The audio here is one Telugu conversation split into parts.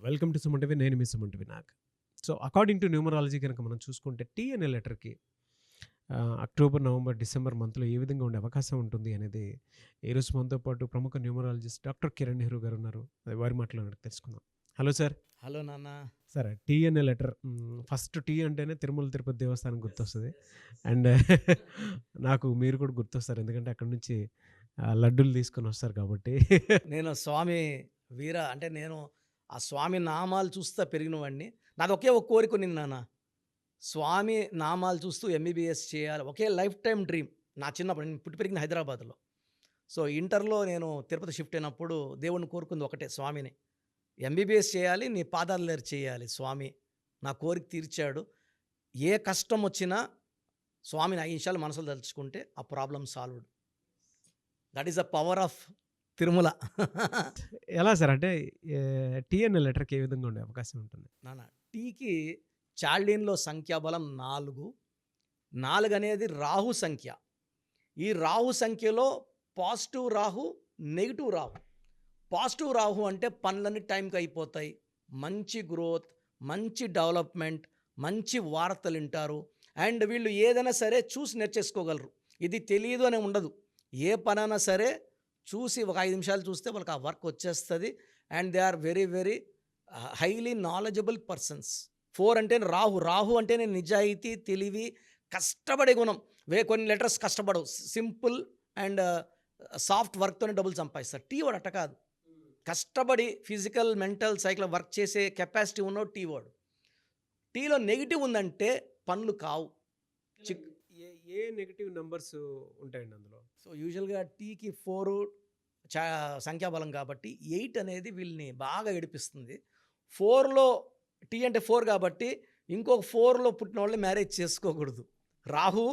Welcome to Suman TV. నేను మీ Suman TV Nag. So according to numerology కనుక మనం చూసుకుంటే టీ అనే లెటర్‌కి అక్టోబర్, నవంబర్, డిసెంబర్ మంత్‌లో ఏ విధంగా ఉండే అవకాశం ఉంటుంది అనేది ఈరోజు మనతో పాటు ప్రముఖ న్యూమరాలజిస్ట్ డాక్టర్ కిరణ్ నెహ్రూ గారు ఉన్నారు. వారి మాటలో అడిగి తెలుసుకుందాం. Hello sir. హలో నాన్న. సార్ టీ అనే లెటర్ ఫస్ట్ టీ అంటేనే తిరుమల తిరుపతి దేవస్థానం గుర్తొస్తది. అండ్ నాకు మీరు కూడా గుర్తొస్తారు. ఎందుకంటే అక్కడి నుంచి లడ్డూలు తీసుకొని వస్తారు కాబట్టి. నేను స్వామి అంటే నేను ఆ స్వామి నామాలు చూస్తా పెరిగిన వాడిని. నాది ఒకే ఒక కోరిక ఉన్నింది నాన్న. స్వామి నామాలు చూస్తూ ఎంబీబీఎస్ చేయాలి. ఒకే లైఫ్ టైమ్ డ్రీమ్. నా చిన్నప్పుడు నేను పుట్టి పెరిగింది హైదరాబాద్‌లో. సో ఇంటర్‌లో నేను తిరుపతి షిఫ్ట్ అయినప్పుడు దేవుడిని కోరుకుంది ఒకటే స్వామిని. ఎంబీబీఎస్ చేయాలి, నీ పాదాల దగ్గర చేయాలి స్వామి. నా కోరిక తీర్చాడు. ఏ కష్టం వచ్చినా స్వామిని 5 నిమిషాలు మనసులో తలుచుకుంటే ఆ problem solved. That is the power of Tirumala. ఎలా సార్ అంటే టీ అనే లెటర్‌కి ఏ విధంగా ఉండే అవకాశం ఉంటుంది? నాన్న టీకి చాల్డీన్‌లో సంఖ్యాబలం 4. 4 అనేది రాహు సంఖ్య. ఈ రాహు సంఖ్యలో positive Rahu, negative Rahu. Positive Rahu అంటే పనులన్నీ టైంకి అయిపోతాయి, మంచి గ్రోత్, మంచి డెవలప్మెంట్, మంచి వార్తలు వింటారు. అండ్ వీళ్ళు ఏదైనా సరే చూసి నేర్చేసుకోగలరు. ఇది తెలియదు అని ఉండదు. ఏ పనైనా సరే చూసి ఒక 5 నిమిషాలు చూస్తే వాళ్ళకి ఆ వర్క్ వచ్చేస్తుంది. And they are very very highly knowledgeable persons. 4 అంటే రాహు అంటేనే నిజాయితీ, తెలివి, కష్టపడే గుణం. కొన్ని లెటర్స్ కష్టపడవు, సింపుల్ అండ్ సాఫ్ట్ వర్క్తోనే డబ్బులు సంపాదిస్తారు. టీ వాడు అట్ట కాదు, కష్టపడి ఫిజికల్, మెంటల్, సైకిల్ వర్క్ చేసే కెపాసిటీ ఉన్నోడు టీ వాడు. టీలో నెగిటివ్ ఉందంటే పనులు కావు. ఏ నెగెటివ్ నంబర్స్ ఉంటాయండి అందులో? సో యూజువల్గా టీకి 4 సంఖ్యాబలం కాబట్టి 8 అనేది వీళ్ళని బాగా ఏడిపిస్తుంది. 4లో టీ అంటే 4 కాబట్టి ఇంకొక 4లో పుట్టిన వాళ్ళని మ్యారేజ్ చేసుకోకూడదు. Rahu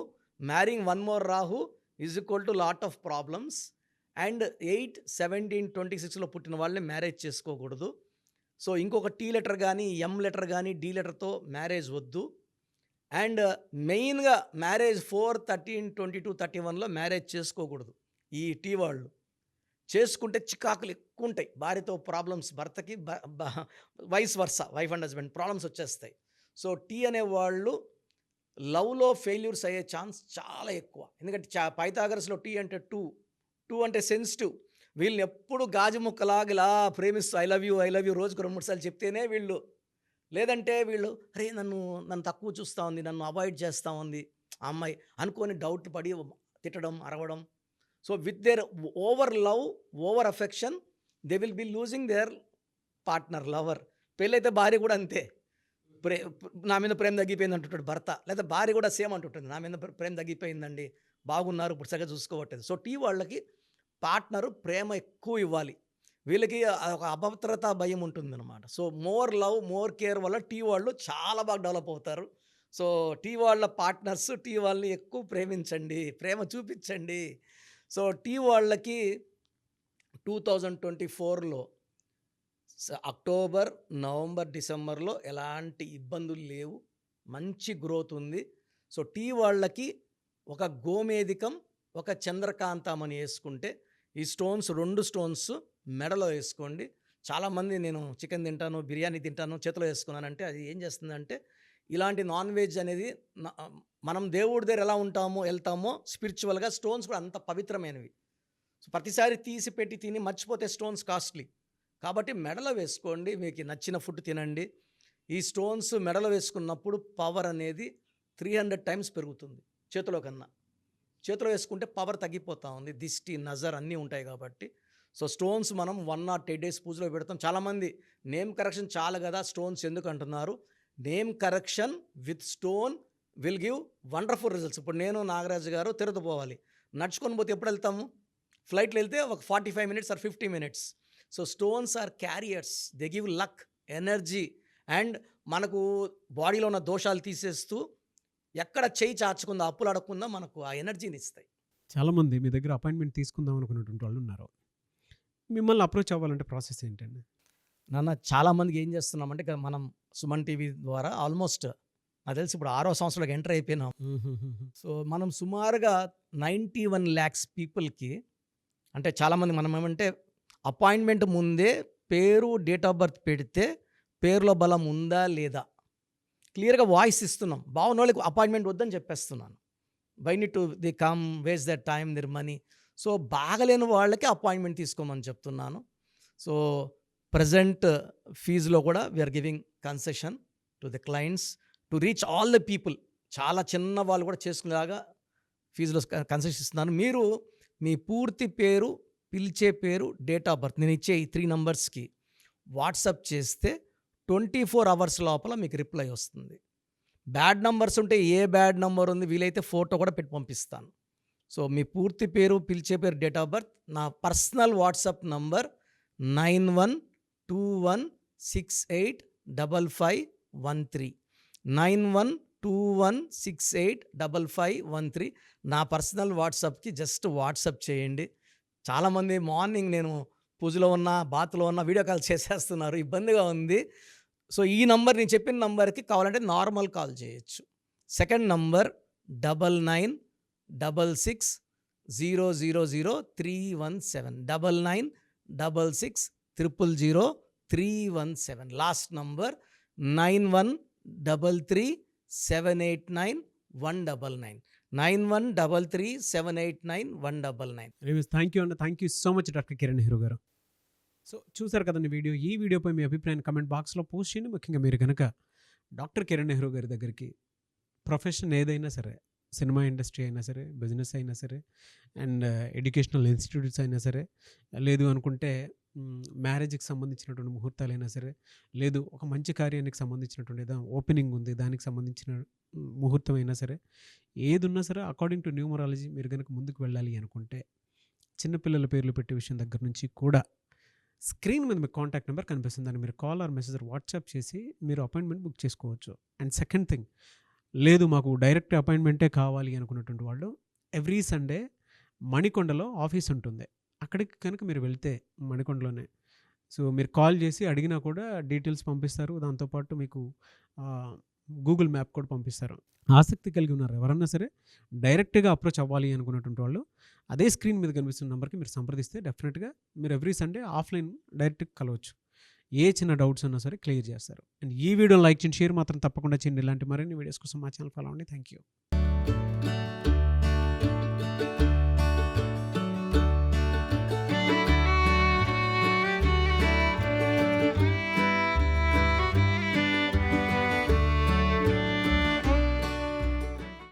మ్యారింగ్ one more Rahu is equal to lot of problems. And 8, 17, 26లో పుట్టిన వాళ్ళని మ్యారేజ్ చేసుకోకూడదు. సో ఇంకొక టీ లెటర్ కానీ, ఎం లెటర్ కానీ, డి లెటర్తో మ్యారేజ్ వద్దు. అండ్ మెయిన్గా మ్యారేజ్ 4, 13, 22, 31లో మ్యారేజ్ చేసుకోకూడదు. ఈ టీ వాళ్ళు చేసుకుంటే చికాకులు ఎక్కువ ఉంటాయి. భార్యతో ప్రాబ్లమ్స్, భర్తకి vice versa, wife and husband problems వచ్చేస్తాయి. సో టీ అనేవాళ్ళు లవ్లో ఫెయిల్యూర్స్ అయ్యే ఛాన్స్ చాలా ఎక్కువ. ఎందుకంటే పైథాగరస్లో టీ అంటే 2 అంటే సెన్సిటివ్. వీళ్ళని ఎప్పుడు గాజు ముక్కలాగా ఇలా ప్రేమిస్తూ ఐ లవ్ యూ రోజుకు 2-3 సార్లు చెప్తేనే వీళ్ళు, లేదంటే వీళ్ళు అరే నన్ను తక్కువ చూస్తూ ఉంది, నన్ను అవాయిడ్ చేస్తూ ఉంది ఆ అమ్మాయి అనుకొని డౌట్ పడి తిట్టడం, అరవడం. So with their over love, over affection they will be losing there partner, lover. పెళ్ళైతే భార్య కూడా అంతే, నా మీద ప్రేమ తగ్గిపోయింది అంటుంటాడు భర్త, లేదా భార్య కూడా సేమ్ అంటుంటుంది, నా మీద ప్రేమ తగ్గిపోయిందండి, బాగున్నారు ఇప్పుడు సరిగ్గా చూసుకోవట్లేదు. సో టీ వాళ్ళకి పార్ట్నరు ప్రేమ ఎక్కువ ఇవ్వాలి. వీళ్ళకి ఒక అభద్రతా భయం ఉంటుందన్నమాట. So more love, more care వల్ల టీ వాళ్ళు చాలా బాగా డెవలప్ అవుతారు. సో టీ వాళ్ళ పార్ట్నర్స్ టీ వాళ్ళని ఎక్కువ ప్రేమించండి, ప్రేమ చూపించండి. సో టీ వాళ్ళకి 2024లో అక్టోబర్, నవంబర్, డిసెంబర్లో ఎలాంటి ఇబ్బందులు లేవు, మంచి గ్రోత్ ఉంది. సో టీ వాళ్ళకి ఒక గోమేధికం, ఒక చంద్రకాంతమని వేసుకుంటే, ఈ స్టోన్స్ 2 స్టోన్స్ మెడలో వేసుకోండి. చాలామంది నేను చికెన్ తింటాను, బిర్యానీ తింటాను, చేతిలో వేసుకున్నానంటే అది ఏం చేస్తుందంటే, ఇలాంటి నాన్ వెజ్ అనేది మనం దేవుడి దగ్గర ఎలా వెళ్తామో స్పిరిచువల్గా స్టోన్స్ కూడా అంత పవిత్రమైనవి. సో ప్రతిసారి తీసి పెట్టి తిని మర్చిపోతే స్టోన్స్ కాస్ట్లీ. కాబట్టి మెడలో వేసుకోండి, మీకు నచ్చిన ఫుడ్ తినండి. ఈ స్టోన్స్ మెడలో వేసుకున్నప్పుడు పవర్ అనేది 300 టైమ్స్ పెరుగుతుంది చేతిలో కన్నా. చేతిలో వేసుకుంటే పవర్ తగ్గిపోతూ ఉంది, దిష్టి, నజర్ అన్నీ ఉంటాయి కాబట్టి. సో స్టోన్స్ మనం 1 or 10 days పూజలో పెడతాం. చాలామంది నేమ్ కరెక్షన్ చాలు కదా స్టోన్స్ ఎందుకు అంటున్నారు. Name correction with stone will give wonderful results. ఇప్పుడు నేను, నాగరాజు గారు తిరుపతి పోవాలి, నడుచుకొని పోతే ఎప్పుడు వెళ్తాము? ఫ్లైట్లో వెళ్తే ఒక 45 minutes or 50 minutes. So stones are carriers, they give luck, energy, and మనకు బాడీలో ఉన్న దోషాలు తీసేస్తూ ఎక్కడ చేయి చాచకుండా, అప్పులు అడగకుండా మనకు ఆ ఎనర్జీని ఇస్తాయి. చాలామంది మీ దగ్గర అపాయింట్మెంట్ తీసుకుందాం అనుకున్నటువంటి వాళ్ళు ఉన్నారు. మిమ్మల్ని అప్రోచ్ అవ్వాలంటే ప్రాసెస్ ఏంటండి? నాన్న చాలామందికి ఏం చేస్తున్నామంటే మనం సుమన్ టీవీ ద్వారా ఆల్మోస్ట్ నాకు తెలిసి ఇప్పుడు 6వ సంవత్సరంలోకి ఎంటర్ అయిపోయినాం. సో మనం సుమారుగా 91 lakhs పీపుల్కి, అంటే చాలామంది మనం ఏమంటే అపాయింట్మెంట్ ముందే పేరు, డేట్ ఆఫ్ బర్త్ పెడితే పేరులో బలం ఉందా లేదా క్లియర్‌గా వాయిస్ ఇస్తున్నాం. బాగున్నోళ్ళకి అపాయింట్మెంట్ వద్దని చెప్పేస్తున్నాను. Why need to they come waste that time their money. So బాగలేని వాళ్ళకి అపాయింట్మెంట్ తీసుకోమని చెప్తున్నాను. సో ప్రెజెంట్ ఫీజులో కూడా we are giving concession to the clients to reach all the people. చాలా చిన్న వాళ్ళు కూడా చేసుకునేలాగా ఫీజులో కన్సెషన్ ఇస్తున్నాను. మీరు మీ పూర్తి పేరు, పిలిచే పేరు, డేట్ ఆఫ్ బర్త్ నేను ఇచ్చే ఈ 3 నంబర్స్కి వాట్సాప్ చేస్తే 24 అవర్స్ లోపల మీకు రిప్లై వస్తుంది. బ్యాడ్ నంబర్స్ ఉంటే ఏ బ్యాడ్ నంబర్ ఉంది వీలైతే ఫోటో కూడా పెట్టి పంపిస్తాను. సో మీ పూర్తి పేరు, పిలిచే పేరు, డేట్ ఆఫ్ బర్త్, నా పర్సనల్ వాట్సాప్ నంబర్ 9121685513 9121685513 నా పర్సనల్ వాట్సాప్కి జస్ట్ వాట్సాప్ చేయండి. చాలామంది మార్నింగ్ నేను పూజలో ఉన్నా, బాత్లో ఉన్నా వీడియో కాల్ చేసేస్తున్నారు, ఇబ్బందిగా ఉంది. సో ఈ నంబర్ నేను చెప్పిన నంబర్కి కావాలంటే నార్మల్ కాల్ చేయొచ్చు. Second number 9966000317 9966000317. Last number 9133789199 9133789199. Thank you అండి. Thank you so much doctor Kiran Nehru గారు. సో చూసారు కదండి వీడియో. ఈ వీడియోపై మీ అభిప్రాయాన్ని కమెంట్ బాక్స్లో పోస్ట్ చేయండి. ముఖ్యంగా మీరు కనుక డాక్టర్ కిరణ్ నెహ్రూ గారి దగ్గరికి ప్రొఫెషన్ ఏదైనా సరే, సినిమా ఇండస్ట్రీ అయినా సరే, బిజినెస్ అయినా సరే, అండ్ ఎడ్యుకేషనల్ ఇన్స్టిట్యూట్స్ అయినా సరే, లేదు అనుకుంటే మ్యారేజ్కి సంబంధించినటువంటి ముహూర్తాలైనా సరే, లేదు ఒక మంచి కార్యానికి సంబంధించినటువంటి ఓపెనింగ్ ఉంది దానికి సంబంధించిన ముహూర్తం అయినా సరే, ఏది ఉన్నా సరే అకార్డింగ్ టు న్యూమరాలజీ మీరు కనుక ముందుకు వెళ్ళాలి అనుకుంటే చిన్నపిల్లల పేర్లు పెట్టే విషయం దగ్గర నుంచి కూడా స్క్రీన్ మీద మీకు కాంటాక్ట్ నెంబర్ కనిపిస్తుంది. దాన్ని మీరు కాల్ ఆర్ మెసేజ్ వాట్సాప్ చేసి మీరు అపాయింట్మెంట్ బుక్ చేసుకోవచ్చు. అండ్ సెకండ్ థింగ్, లేదు మాకు డైరెక్ట్ అపాయింట్మెంటే కావాలి అనుకున్నటువంటి వాళ్ళు ఎవ్రీ సండే మణికొండలో ఆఫీస్ ఉంటుంది. అక్కడికి కనుక మీరు వెళ్తే మణికొండలోనే సో మీరు కాల్ చేసి అడిగినా కూడా డీటెయిల్స్ పంపిస్తారు. దాంతోపాటు మీకు గూగుల్ మ్యాప్ కూడా పంపిస్తారు. ఆసక్తి కలిగి ఉన్నారు ఎవరన్నా సరే డైరెక్ట్గా అప్రోచ్ అవ్వాలి అనుకున్నటువంటి వాళ్ళు అదే స్క్రీన్ మీద కనిపిస్తున్న నెంబర్కి మీరు సంప్రదిస్తే డెఫినెట్గా మీరు ఎవ్రీ సండే ఆఫ్లైన్ డైరెక్ట్గా కలవచ్చు. ఏ చిన్న డౌట్స్ ఉన్నా సరే క్లియర్ చేస్తారు. అండ్ ఈ వీడియో లైక్ చేయండి, షేర్ మాత్రం తప్పకుండా చేయండి. ఇలాంటి మరిన్ని వీడియోస్ కోసం మా ఛానల్ ఫాలో అవ్వండి. Thank you.